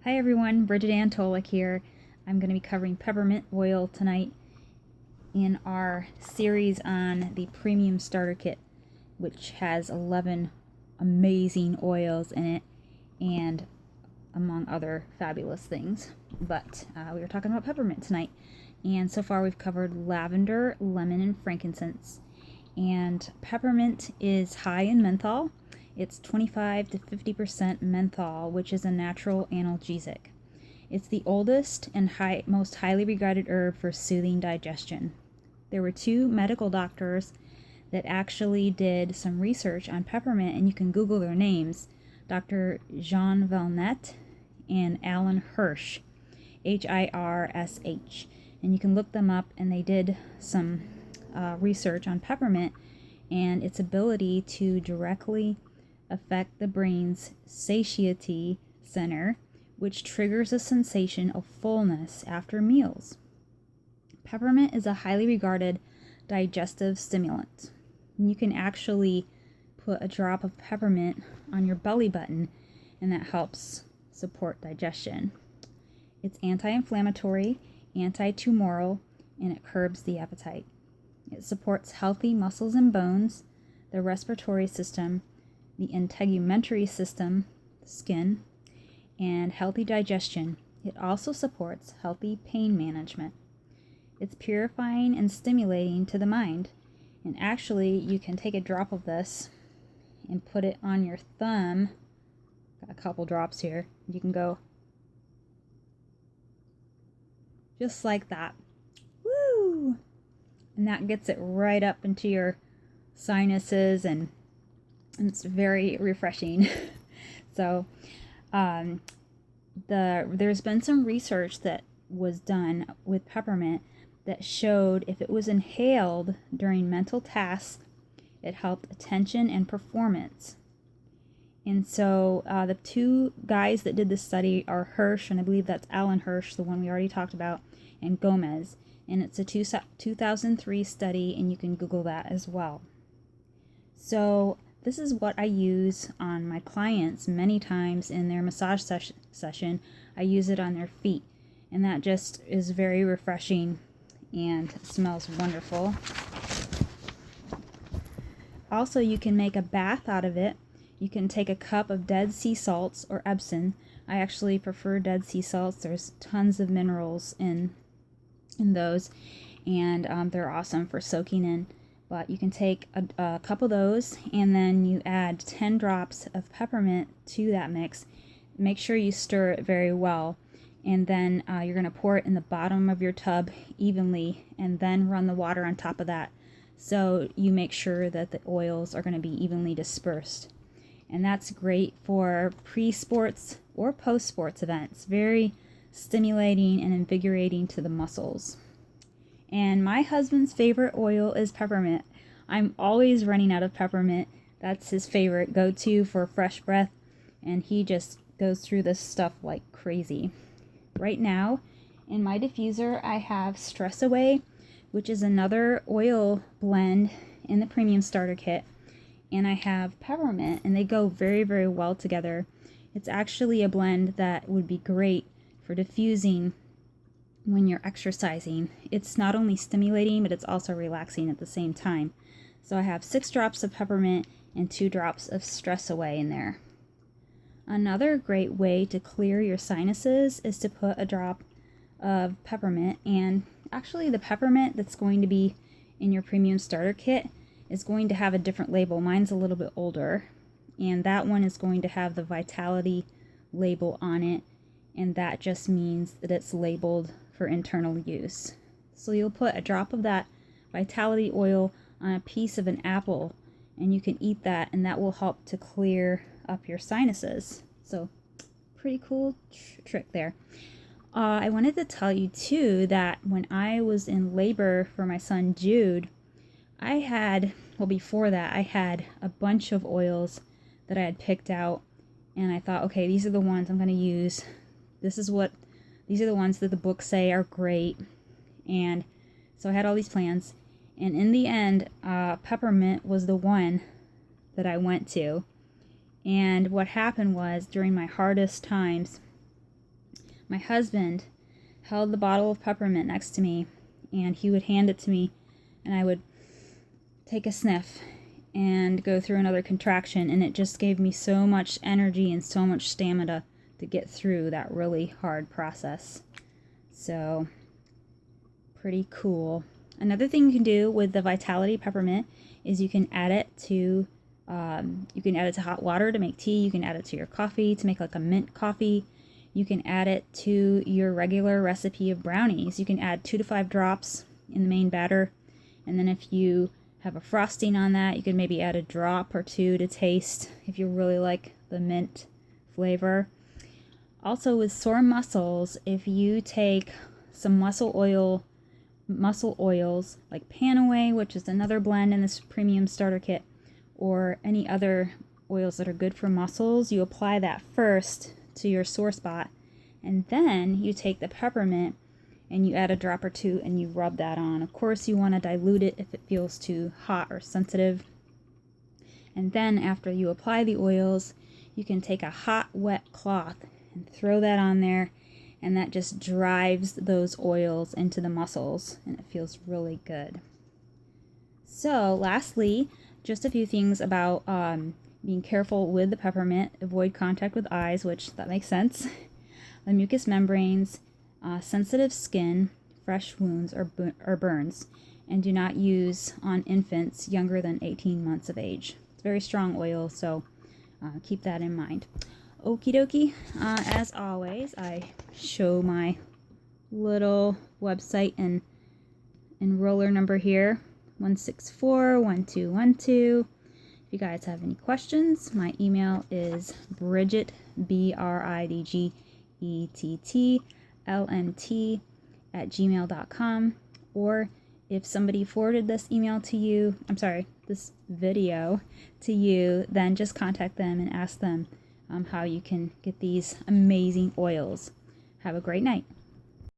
Hi everyone, Bridget Ann Tolick here. I'm going to be covering peppermint oil tonight in our series on the Premium Starter Kit, which has 11 amazing oils in it and among other fabulous things. But we were talking about peppermint tonight, and so far we've covered lavender, lemon, and frankincense. And peppermint is high in menthol. It's 25 to 50% menthol, which is a natural analgesic. It's the oldest and most highly regarded herb for soothing digestion. There were two medical doctors that actually did some research on peppermint, and you can Google their names, Dr. Jean Valnet and Alan Hirsch, Hirsh. And you can look them up, and they did some research on peppermint and its ability to directly affect the brain's satiety center, which triggers a sensation of fullness after meals. Peppermint is a highly regarded digestive stimulant. You can actually put a drop of peppermint on your belly button, and that helps support digestion. It's anti-inflammatory, anti-tumoral, and it curbs the appetite. It supports healthy muscles and bones, the respiratory system, the integumentary system, skin, and healthy digestion. It also supports healthy pain management. It's purifying and stimulating to the mind. And actually, you can take a drop of this and put it on your thumb. Got a couple drops here. You can go just like that. Woo! And that gets it right up into your sinuses, and it's very refreshing. So there's been some research that was done with peppermint that showed if it was inhaled during mental tasks, it helped attention and performance. And so the two guys that did this study are Hirsch, and I believe that's Alan Hirsch, the one we already talked about, and Gomez. And it's a 2003 study, and you can Google that as well. So this is what I use on my clients many times in their massage session. I use it on their feet, and that just is very refreshing and smells wonderful. Also, you can make a bath out of it. You can take a cup of Dead Sea salts or Epsom. I actually prefer Dead Sea salts. There's tons of minerals in those, and they're awesome for soaking in. But you can take a cup of those, and then you add 10 drops of peppermint to that mix. Make sure you stir it very well, and then you're going to pour it in the bottom of your tub evenly, and then run the water on top of that. So you make sure that the oils are going to be evenly dispersed. And that's great for pre-sports or post-sports events. Very stimulating and invigorating to the muscles. And my husband's favorite oil is peppermint. I'm always running out of peppermint. That's his favorite go-to for fresh breath, and he just goes through this stuff like crazy. Right now, in my diffuser, I have Stress Away, which is another oil blend in the Premium Starter Kit, and I have peppermint, and they go very, very well together. It's actually a blend that would be great for diffusing when you're exercising. It's not only stimulating, but it's also relaxing at the same time. So I have 6 drops of peppermint and 2 drops of Stress Away in there. Another great way to clear your sinuses is to put a drop of peppermint, and actually the peppermint that's going to be in your Premium Starter Kit is going to have a different label. Mine's a little bit older, and that one is going to have the Vitality label on it, and that just means that it's labeled for internal use. So you'll put a drop of that Vitality oil on a piece of an apple, and you can eat that, and that will help to clear up your sinuses. So pretty cool trick there. I wanted to tell you too that when I was in labor for my son Jude, before that I had a bunch of oils that I had picked out, and I thought, okay, these are the ones I'm going to use. These are the ones that the books say are great. And so I had all these plans. And in the end, peppermint was the one that I went to. And what happened was, during my hardest times, My husband held the bottle of peppermint next to me, and he would hand it to me, and I would take a sniff and go through another contraction, and it just gave me so much energy and so much stamina to get through that really hard process. So, pretty cool. Another thing you can do with the Vitality Peppermint is you can add it to hot water to make tea. You can add it to your coffee to make like a mint coffee. You can add it to your regular recipe of brownies. You can add 2 to 5 drops in the main batter, and then if you have a frosting on that, you can maybe add a drop or 2 to taste if you really like the mint flavor. Also, with sore muscles, if you take some muscle oils like Panaway, which is another blend in this premium starter kit, or any other oils that are good for muscles, you apply that first to your sore spot, and then you take the peppermint and you add a drop or 2 and you rub that on. Of course, you want to dilute it if it feels too hot or sensitive. And then after you apply the oils, you can take a hot, wet cloth and throw that on there, and that just drives those oils into the muscles, and it feels really good. So lastly, just a few things about being careful with the peppermint. Avoid contact with eyes, which that makes sense. The mucous membranes, sensitive skin, fresh wounds, or burns, and do not use on infants younger than 18 months of age. It's very strong oil, so keep that in mind. Okie dokie. As always, I show my little website and enroller number here, 164-1212. If you guys have any questions, my email is Bridget, BridgetLNT@gmail.com. Or if somebody forwarded this video to you, then just contact them and ask them how you can get these amazing oils. Have a great night.